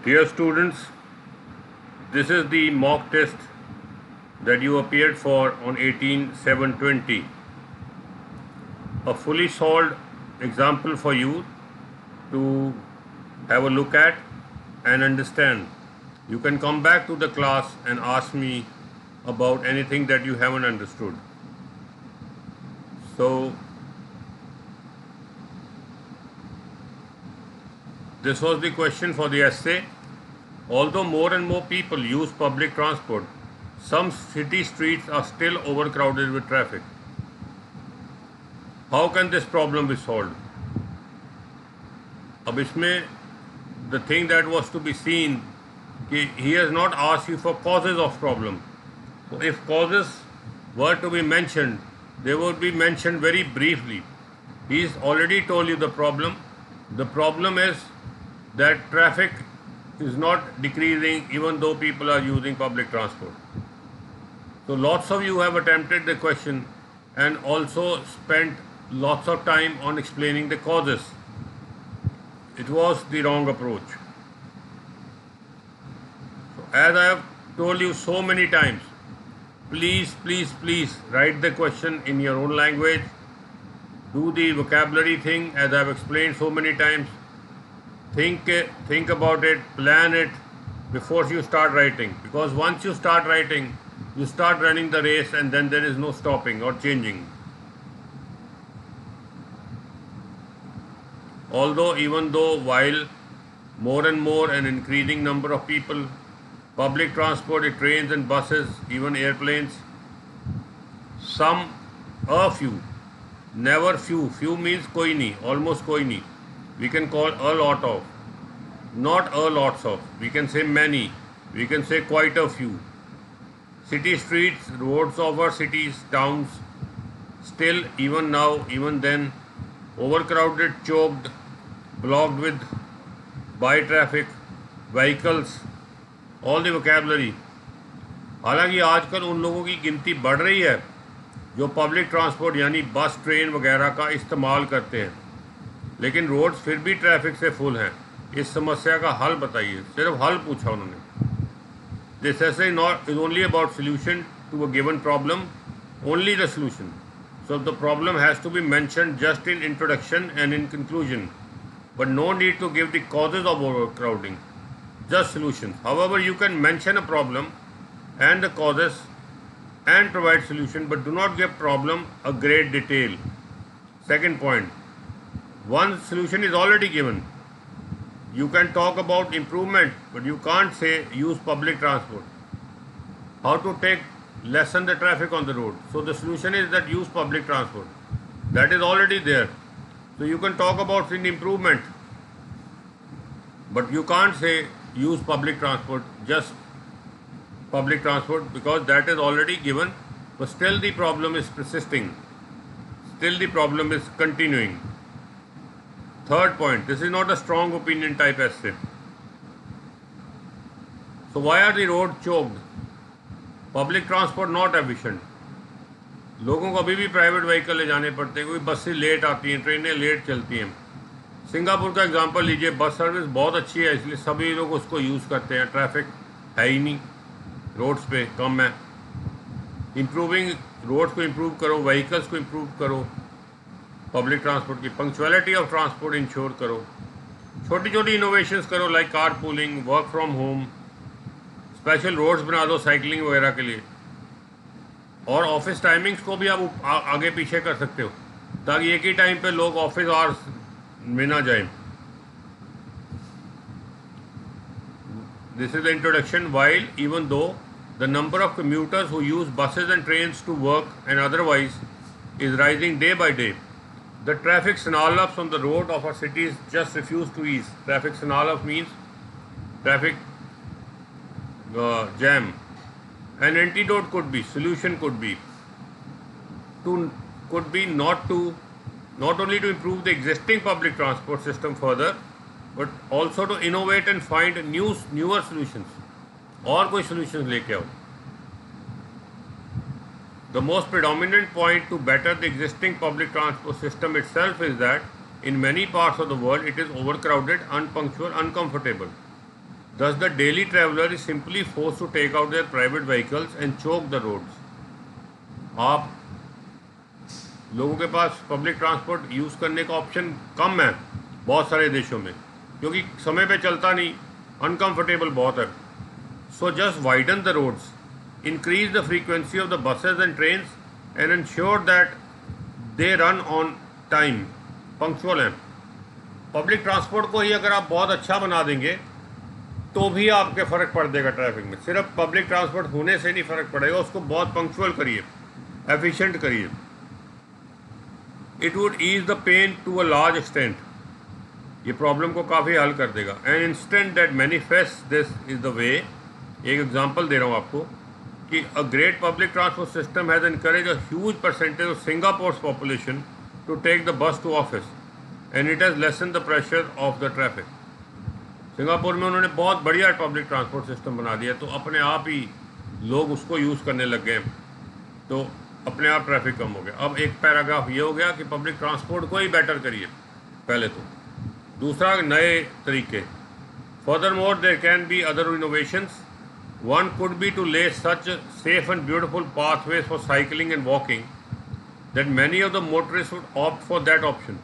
Dear students, this is the mock test that you appeared for on 18/7/20. A fully solved example for you to have a look at and understand. You can come back to the class and ask me about anything that you haven't understood. So, this was the question for the essay. Although more and more people use public transport, some city streets are still overcrowded with traffic. How can this problem be solved? अब इसमें the thing that was to be seen कि he has not asked you for causes of problem. So if causes were to be mentioned, they would be mentioned very briefly. He's already told you the problem. The problem is that traffic is not decreasing even though people are using public transport. So lots of you have attempted the question and also spent lots of time on explaining the causes. It was the wrong approach. So as I have told you so many times, please write the question in your own language. Do the vocabulary thing as I have explained so many times. Think about it, plan it before you start writing, because once you start writing, you start running the race and then there is no stopping or changing. Even though while more and more an increasing number of people, public transport, trains and buses, even airplanes, a few, never few means koi nahi, almost koi nahi. We can call a lot of, not a lots of. We can say many. We can say quite a few. City streets, roads of our cities, towns, still, even now, even then, overcrowded, choked, blocked with by traffic, vehicles, all the vocabulary. हालांकि आजकल उन लोगों की गिनती बढ़ रही है जो पब्लिक ट्रांसपोर्ट यानी बस, ट्रेन वगैरह का इस्तेमाल करते हैं, लेकिन रोड्स फिर भी ट्रैफिक से फुल हैं. इस समस्या का हल बताइए. सिर्फ हल पूछा उन्होंने. This essay is only about solution to a given problem, only the solution. So the problem has to be mentioned just in introduction and in conclusion, but no need to give the causes of overcrowding, just solutions. However, you can mention a problem and the causes and provide solution, but do not give problem a great detail. Second point, one solution is already given. You can talk about improvement, but you can't say use public transport. How to lessen the traffic on the road. So the solution is that use public transport. That is already there. So you can talk about an improvement, but you can't say use public transport, just public transport, because that is already given. But still the problem is persisting. Still the problem is continuing. Third point, this is not a strong opinion type essay. So why are the roads choked? Public transport not efficient. लोगों को अभी भी private vehicle ले जाने पड़ते हैं, कोई बसें लेट आती हैं, ट्रेनें लेट चलती हैं. सिंगापुर का एग्जांपल लीजिए. बस सर्विस बहुत अच्छी है, इसलिए सभी लोग उसको यूज़ करते हैं. ट्रैफिक है ही नहीं, रोड्स पे कम है. इम्प्रूविंग रोड्स को इम्प्रूव करो, व्हीकल्स को इम्प्रूव करो, पब्लिक ट्रांसपोर्ट की पंक्चुअलिटी ऑफ ट्रांसपोर्ट इंश्योर करो. छोटी छोटी इनोवेशंस करो, like car pooling, work from home, special roads बना दो साइकिलिंग वगैरह के लिए, और ऑफिस टाइमिंग्स को भी आप आगे पीछे कर सकते हो ताकि एक ही टाइम पे लोग ऑफिस आवर्स में ना जाए. This is the introduction. While even though the number of commuters who use buses and trains to work and otherwise is rising day by day, the traffic snarl-ups on the road of our cities just refuse to ease. Traffic snarl-up means traffic jam. An antidote could be, solution could be not only to improve the existing public transport system further, but also to innovate and find newer solutions. और कोई solutions लेके आओ. The most predominant point to better the existing public transport system itself is that in many parts of the world it is overcrowded, unpunctual, uncomfortable. Thus, the daily traveler is simply forced to take out their private vehicles and choke the roads. आप लोगों के पास public transport use करने का option कम है बहुत सारे देशों में, क्योंकि समय पे चलता नहीं, अनकंफर्टेबल बहुत है. So just widen the roads, increase the frequency of the buses and trains and ensure that they run on time, punctual हैं. पब्लिक ट्रांसपोर्ट को ही अगर आप बहुत अच्छा बना देंगे तो भी आपके फ़र्क पड़ देगा ट्रैफिक में. सिर्फ पब्लिक ट्रांसपोर्ट होने से नहीं फ़र्क पड़ेगा, उसको बहुत पंक्चुअल करिए, एफिशिएंट करिए. It would ease the pain to a large extent. ये प्रॉब्लम को काफ़ी हल कर देगा. An instant that manifest this is the way. एक एग्जांपल दे रहा हूँ आपको कि a great public transport system has encourage a huge percentage of Singapore's population to take the bus to office and it has lessened the pressure of the traffic. Singapore में उन्होंने बहुत बढ़िया पब्लिक ट्रांसपोर्ट सिस्टम बना दिया, तो अपने आप ही लोग उसको यूज़ करने लग गए, तो अपने आप ट्रैफिक कम हो गया. अब एक पैराग्राफ ये हो गया कि पब्लिक ट्रांसपोर्ट को ही बेटर करिए पहले तो. दूसरा, नए तरीके. Furthermore there can be other innovations. One could be to lay such safe and beautiful pathways for cycling and walking that many of the motorists would opt for that option.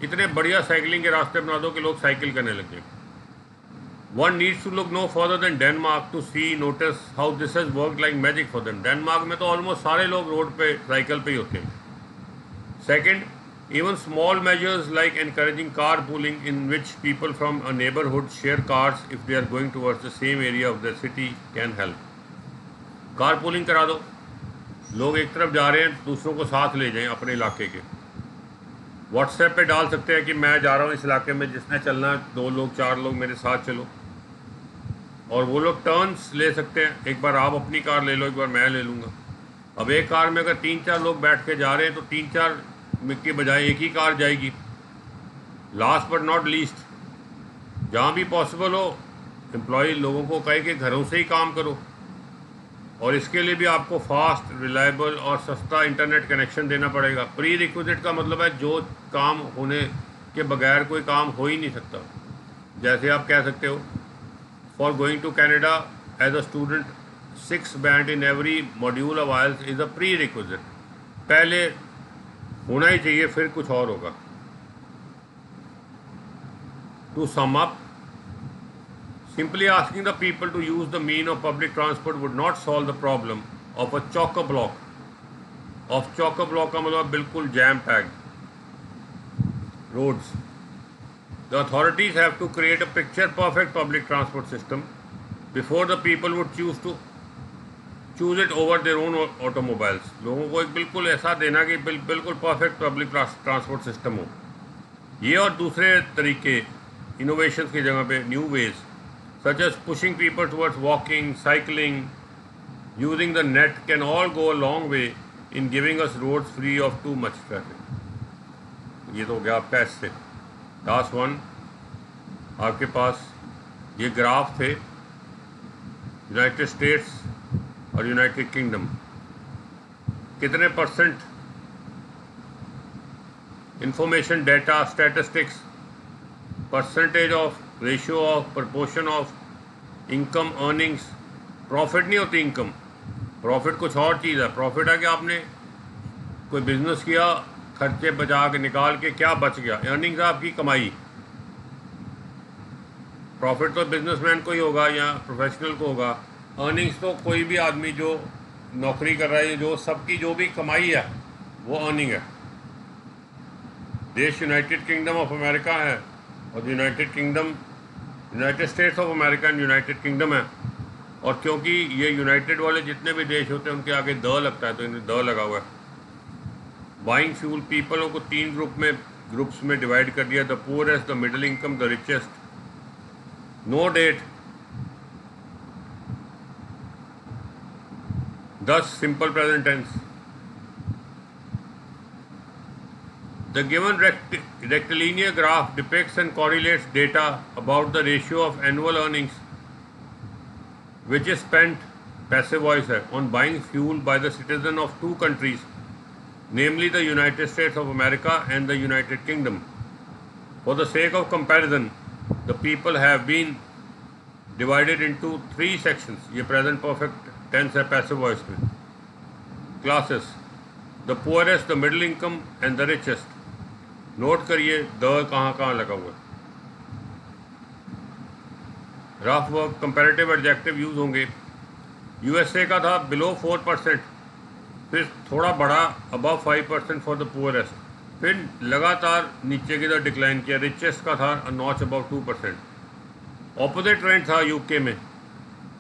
इतने बढ़िया cycling के रास्ते बना दो कि लोग cycle करने लग जाए. One needs to look no further than Denmark to notice how this has worked like magic for them. Denmark में तो ऑलमोस्ट सारे लोग रोड पे साइकिल पे ही होते हैं. Second, even small measures like encouraging carpooling in which people from a neighborhood share cars if they are going towards the same area of the city can help. Carpooling करा दो, लोग एक तरफ जा रहे हैं दूसरों को साथ ले जाएं अपने इलाके के. व्हाट्सएप पे डाल सकते हैं कि मैं जा रहा हूँ इस इलाके में, जिसने चलना 2 लोग 4 लोग मेरे साथ चलो. और वो लोग टर्न्स ले सकते हैं, एक बार आप अपनी कार ले लो, एक बार मैं ले लूँगा. अब एक कार में अगर 3-4 लोग बैठ के जा रहे हैं तो 3-4 के बजाय एक ही कार जाएगी. लास्ट बट नॉट लीस्ट, जहाँ भी पॉसिबल हो एम्प्लॉय लोगों को कहे कि घरों से ही काम करो, और इसके लिए भी आपको फास्ट, रिलायबल और सस्ता इंटरनेट कनेक्शन देना पड़ेगा. प्री रिक्विजिट का मतलब है जो काम होने के बगैर कोई काम हो ही नहीं सकता. जैसे आप कह सकते हो for going to Canada as a student 6 band in every module of IELTS is a prerequisite. पहले होना ही चाहिए, फिर कुछ और होगा. To sum up, simply asking the people to use the mean of public transport would not solve the problem of a chock-a-block. Of chock-a-block का मतलब बिल्कुल jam packed roads. The authorities have to create a picture-perfect public transport system before the people would choose it over their own automobiles. लोगों को एक बिल्कुल ऐसा देना कि बिल्कुल परफेक्ट पब्लिक ट्रांसपोर्ट सिस्टम हो. ये और दूसरे तरीके इनोवेशंस की जगह पे new ways such as pushing people towards walking, cycling, using the net can all go a long way in giving us roads free of too much traffic. ये तो हो गया आपका ऐसे. लास्ट वन, आपके पास ये ग्राफ थे यूनाइटेड स्टेट्स और यूनाइटेड किंगडम. कितने percent information, data, statistics, percentage of, ratio of, proportion of income, earnings. Profit नहीं होती इनकम, प्रॉफिट कुछ और चीज़ है. प्रॉफिट है कि आपने कोई बिजनेस किया, खर्चे बचा के निकाल के क्या बच गया. अर्निंग्स आपकी कमाई. प्रॉफिट तो बिजनेसमैन को ही होगा या प्रोफेशनल को होगा. अर्निंग्स तो कोई भी आदमी जो नौकरी कर रहा है, जो सबकी जो भी कमाई है वो अर्निंग है. देश यूनाइटेड किंगडम ऑफ अमेरिका है और United states of America and United kingdom है. और क्योंकि ये यूनाइटेड वाले जितने भी देश होते हैं उनके आगे द लगता है, तो इन्हें द लगा हुआ है. बाइंग फ्यूल, पीपलों को 3 ग्रुप्स में डिवाइड कर दिया. The poorest, the middle income, the richest. No date. 10 simple present tense. The given rectilinear graph depicts and correlates data about the ratio of annual earnings which is spent, passive voice है, on buying fuel by the citizen of 2 countries, namely the United States of America and the United Kingdom. For the sake of comparison, the people have been divided into 3 sections. ये present perfect tense है passive voice में. Classes: the poorest, the middle income and the richest. Note करिए the कहाँ लगा हुआ है. Rough work comparative adjective use होंगे. USA का था बिलो 4%, फिर थोड़ा बढ़ा अबव 5% फॉर द पुअरेस्ट, फिर लगातार नीचे की तरफ डिक्लाइन किया. रिचेस्ट का था a notch above 2%. Opposite trend था यूके में.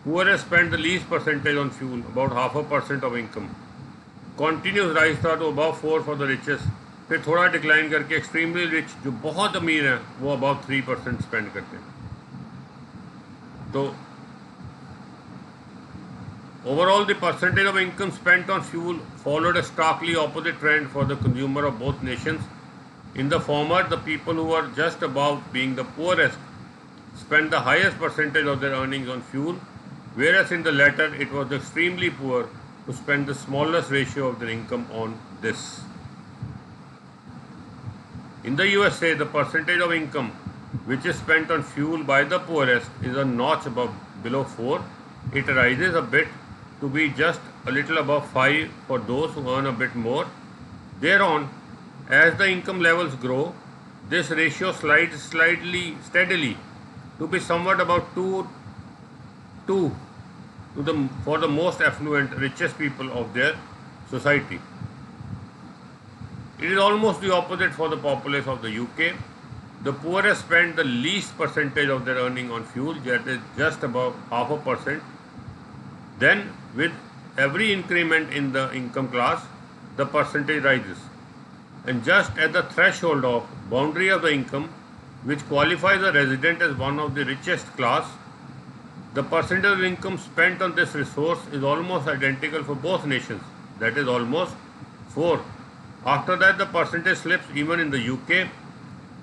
Poorest spend the least percentage on fuel about 0.5% of income. Continuous rise था तो अबाव 4 फॉर द रिचेस्ट, फिर थोड़ा डिक्लाइन करके एक्सट्रीमली रिच जो बहुत अमीर हैं वो अबाव 3% स्पेंड करते हैं. तो overall the percentage of income spent on fuel followed a starkly opposite trend for the consumer of both nations. In the former, the people who were just above being the poorest spent the highest percentage of their earnings on fuel, whereas in the latter it was the extremely poor who spent the smallest ratio of their income on this. In the USA, the percentage of income which is spent on fuel by the poorest is a notch below 4. It rises a bit to be just a little above 5 for those who earn a bit more. Thereon, as the income levels grow, this ratio slides steadily to be somewhat about 2 for the most affluent, richest people of their society. It is almost the opposite for the populace of the UK. The poorest spend the least percentage of their earning on fuel, that is just above 0.5%. Then, with every increment in the income class, the percentage rises. And just at the threshold of boundary of the income, which qualifies a resident as one of the richest class, the percentage of income spent on this resource is almost identical for both nations, that is almost 4. After that, the percentage slips even in the UK.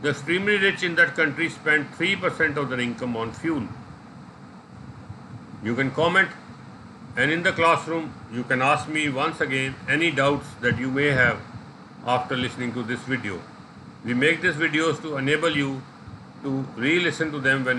The extremely rich in that country spend 3% of their income on fuel. You can comment, and in the classroom you can ask me once again any doubts that you may have after listening to this video. We make these videos to enable you to re-listen to them when